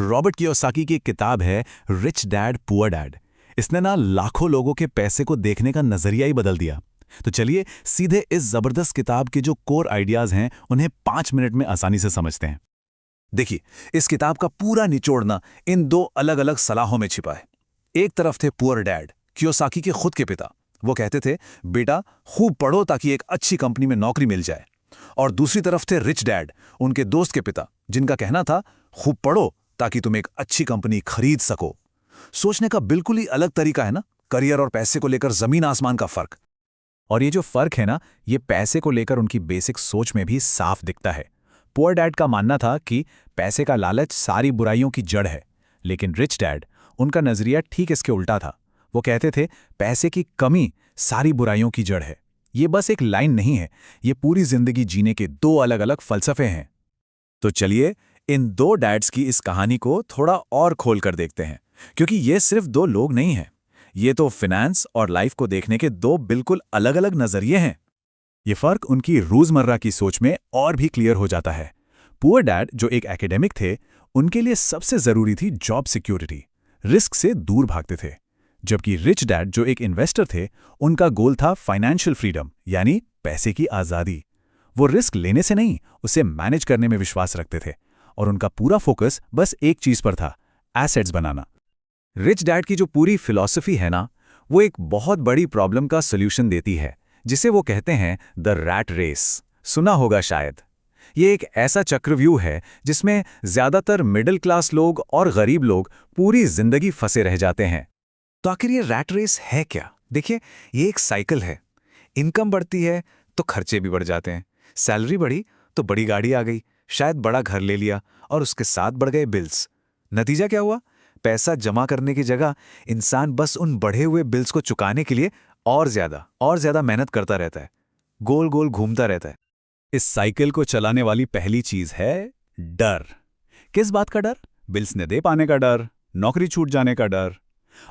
Robert Kiyosaki की एक किताब है रिच डैड पुअर डैड। इसने ना लाखों लोगों के पैसे को देखने का नजरिया ही बदल दिया। तो चलिए सीधे इस जबरदस्त किताब के जो कोर आइडियाज हैं उन्हें 5 मिनट में आसानी से समझते हैं। देखिए, इस किताब का पूरा निचोड़ना इन दो अलग अलग सलाहों में छिपा है। एक तरफ थे पुअर डैड, कियोसाकी के खुद के पिता। वो कहते थे बेटा खूब पढ़ो ताकि एक अच्छी कंपनी में नौकरी मिल जाए। और दूसरी तरफ थे रिच डैड, उनके दोस्त के पिता, जिनका कहना था खूब पढ़ो ताकि तुम एक अच्छी कंपनी खरीद सको। सोचने का बिल्कुल ही अलग तरीका है ना, करियर और पैसे को लेकर जमीन आसमान का फर्क। और ये जो फर्क है ना, ये पैसे को लेकर उनकी बेसिक सोच में भी साफ दिखता है। पुअर डैड का मानना था कि पैसे का लालच सारी बुराइयों की जड़ है, लेकिन रिच डैड, उनका नजरिया ठीक इसके उल्टा था। वो कहते थे पैसे की कमी सारी बुराइयों की जड़ है। ये बस एक लाइन नहीं है, ये पूरी जिंदगी जीने के दो अलग अलग फलसफे हैं। तो चलिए इन दो डैड्स की इस कहानी को थोड़ा और खोल कर देखते हैं, क्योंकि ये सिर्फ दो लोग नहीं हैं, ये तो फिनेंस और लाइफ को देखने के दो बिल्कुल अलग अलग नजरिए हैं। ये फर्क उनकी रोजमर्रा की सोच में और भी क्लियर हो जाता है। पुअर डैड, जो एक एकेडमिक थे, उनके लिए सबसे जरूरी थी जॉब सिक्योरिटी, रिस्क से दूर भागते थे। जबकि रिच डैड, जो एक इन्वेस्टर थे, उनका गोल था फाइनेंशियल फ्रीडम, यानी पैसे की आज़ादी। वो रिस्क लेने से नहीं, उसे मैनेज करने में विश्वास रखते थे, और उनका पूरा फोकस बस एक चीज पर था, एसेट्स बनाना। रिच डैड की जो पूरी फिलॉसफी है ना, वो एक बहुत बड़ी प्रॉब्लम का सॉल्यूशन देती है, जिसे वो कहते हैं द रैट रेस। सुना होगा शायद। ये एक ऐसा चक्रव्यूह है जिसमें ज्यादातर मिडिल क्लास लोग और गरीब लोग पूरी जिंदगी फंसे रह जाते हैं। तो आखिर ये रैट रेस है क्या? देखिए, ये एक साइकिल है। इनकम बढ़ती है तो खर्चे भी बढ़ जाते हैं। सैलरी बढ़ी तो बड़ी गाड़ी आ गई, शायद बड़ा घर ले लिया, और उसके साथ बढ़ गए बिल्स। नतीजा क्या हुआ? पैसा जमा करने की जगह इंसान बस उन बढ़े हुए बिल्स को चुकाने के लिए और ज्यादा मेहनत करता रहता है, गोल गोल घूमता रहता है। इस साइकिल को चलाने वाली पहली चीज है डर। किस बात का डर? बिल्स न दे पाने का डर, नौकरी छूट जाने का डर।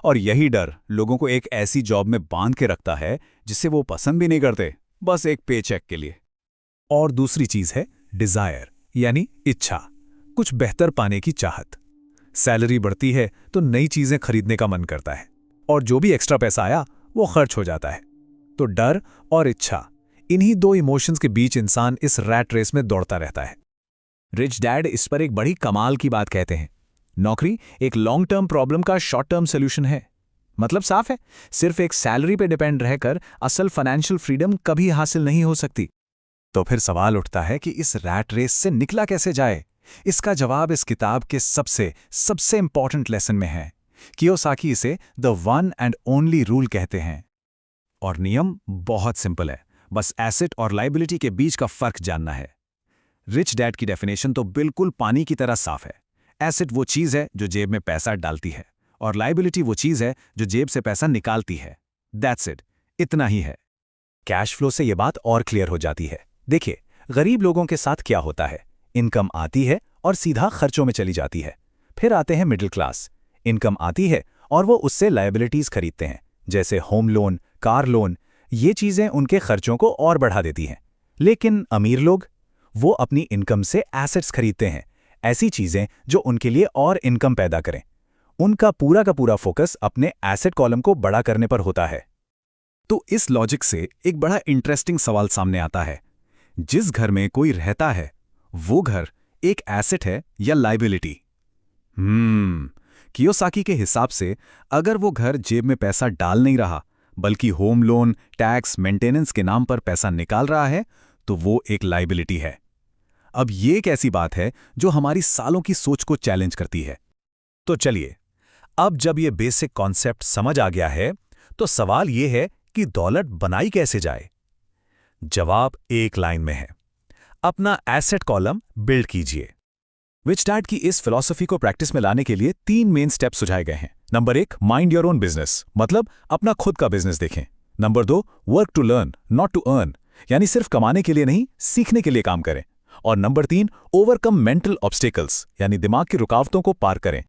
और यही डर लोगों को एक ऐसी जॉब में बांध के रखता है जिसे वो पसंद भी नहीं करते, बस एक पेचेक के लिए। और दूसरी चीज है डिजायर, यानी इच्छा, कुछ बेहतर पाने की चाहत। सैलरी बढ़ती है तो नई चीजें खरीदने का मन करता है, और जो भी एक्स्ट्रा पैसा आया वो खर्च हो जाता है। तो डर और इच्छा, इन्हीं दो इमोशंस के बीच इंसान इस रैट रेस में दौड़ता रहता है। रिच डैड इस पर एक बड़ी कमाल की बात कहते हैं, नौकरी एक लॉन्ग टर्म प्रॉब्लम का शॉर्ट टर्म सोल्यूशन है। मतलब साफ है, सिर्फ एक सैलरी पे डिपेंड रहकर असल फाइनेंशियल फ्रीडम कभी हासिल नहीं हो सकती। तो फिर सवाल उठता है कि इस रैट रेस से निकला कैसे जाए? इसका जवाब इस किताब के सबसे इंपॉर्टेंट लेसन में है। कियोसाकी इसे the one and only rule कहते हैं। और नियम बहुत सिंपल है, बस एसेट और लायबिलिटी के बीच का फर्क जानना है। रिच डैड की डेफिनेशन तो बिल्कुल पानी की तरह साफ है। एसेट वो चीज है जो जेब में पैसा डालती है, और लायबिलिटी वो चीज है जो जेब से पैसा निकालती है। दैट्स इट, इतना ही है। कैश फ्लो से ये बात और क्लियर हो जाती है। देखिए, गरीब लोगों के साथ क्या होता है, इनकम आती है और सीधा खर्चों में चली जाती है। फिर आते हैं मिडिल क्लास, इनकम आती है और वो उससे लायबिलिटीज खरीदते हैं, जैसे होम लोन, कार लोन। ये चीजें उनके खर्चों को और बढ़ा देती हैं। लेकिन अमीर लोग, वो अपनी इनकम से एसेट्स खरीदते हैं, ऐसी चीजें जो उनके लिए और इनकम पैदा करें। उनका पूरा का पूरा फोकस अपने एसेट कॉलम को बड़ा करने पर होता है। तो इस लॉजिक से एक बड़ा इंटरेस्टिंग सवाल सामने आता है, जिस घर में कोई रहता है वो घर एक एसेट है या लायबिलिटी? कियोसाकी के हिसाब से अगर वो घर जेब में पैसा डाल नहीं रहा, बल्कि होम लोन, टैक्स, मेंटेनेंस के नाम पर पैसा निकाल रहा है, तो वो एक लायबिलिटी है। अब ये एक ऐसी बात है जो हमारी सालों की सोच को चैलेंज करती है। तो चलिए, अब जब ये बेसिक कॉन्सेप्ट समझ आ गया है, तो सवाल ये है कि दौलत बनाई कैसे जाए? जवाब एक लाइन में है, अपना एसेट कॉलम बिल्ड कीजिए। रिच डैड की इस फिलॉसफी को प्रैक्टिस में लाने के लिए 3 मेन स्टेप सुझाए गए हैं। Number 1, mind your own business, मतलब अपना खुद का बिजनेस देखें। Number 2, work to learn not to earn, यानी सिर्फ कमाने के लिए नहीं, सीखने के लिए काम करें। और नंबर 3, ओवरकम मेंटल ऑब्स्टेकल्स, यानी दिमाग की रुकावटों को पार करें।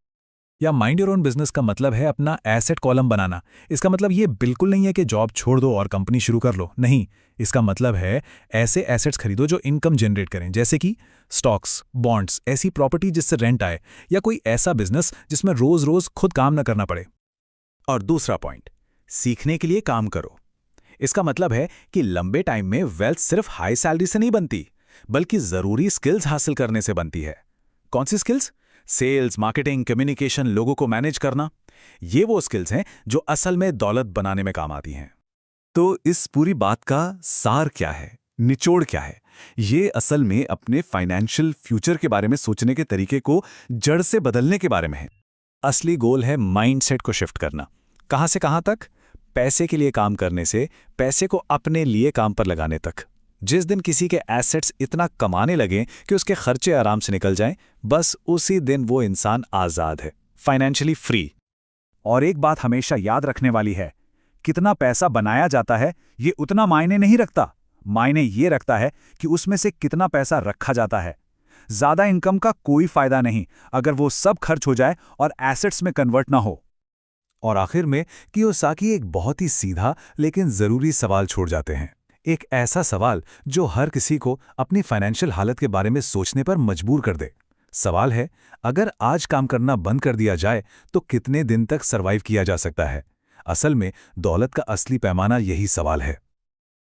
या माइंड योर ओन बिजनेस का मतलब है अपना एसेट कॉलम बनाना। इसका मतलब ये बिल्कुल नहीं है कि जॉब छोड़ दो और कंपनी शुरू कर लो, नहीं। इसका मतलब है ऐसे एसेट्स खरीदो जो इनकम जनरेट करें, जैसे कि स्टॉक्स, बॉन्ड्स, ऐसी प्रॉपर्टी जिससे रेंट आए, या कोई ऐसा बिजनेस जिसमें रोज रोज खुद काम न करना पड़े। और दूसरा पॉइंट, सीखने के लिए काम करो। इसका मतलब है कि लंबे टाइम में वेल्थ सिर्फ हाई सैलरी से नहीं बनती, बल्कि जरूरी स्किल्स हासिल करने से बनती है। कौन सी स्किल्स? सेल्स, मार्केटिंग, कम्युनिकेशन, लोगों को मैनेज करना। ये वो स्किल्स हैं जो असल में दौलत बनाने में काम आती हैं। तो इस पूरी बात का सार क्या है, निचोड़ क्या है? ये असल में अपने फाइनेंशियल फ्यूचर के बारे में सोचने के तरीके को जड़ से बदलने के बारे में है। असली गोल है माइंडसेट को शिफ्ट करना। कहां से कहां तक? पैसे के लिए काम करने से पैसे को अपने लिए काम पर लगाने तक। जिस दिन किसी के एसेट्स इतना कमाने लगे कि उसके खर्चे आराम से निकल जाएं, बस उसी दिन वो इंसान आजाद है, फाइनेंशियली फ्री। और एक बात हमेशा याद रखने वाली है, कितना पैसा बनाया जाता है ये उतना मायने नहीं रखता। मायने ये रखता है कि उसमें से कितना पैसा रखा जाता है। ज्यादा इनकम का कोई फायदा नहीं अगर वो सब खर्च हो जाए और एसेट्स में कन्वर्ट ना हो। और आखिर में कियोसाकी एक बहुत ही सीधा लेकिन जरूरी सवाल छोड़ जाते हैं। एक ऐसा सवाल जो हर किसी को अपनी फाइनेंशियल हालत के बारे में सोचने पर मजबूर कर दे। सवाल है, अगर आज काम करना बंद कर दिया जाए तो कितने दिन तक सरवाइव किया जा सकता है? असल में दौलत का असली पैमाना यही सवाल है।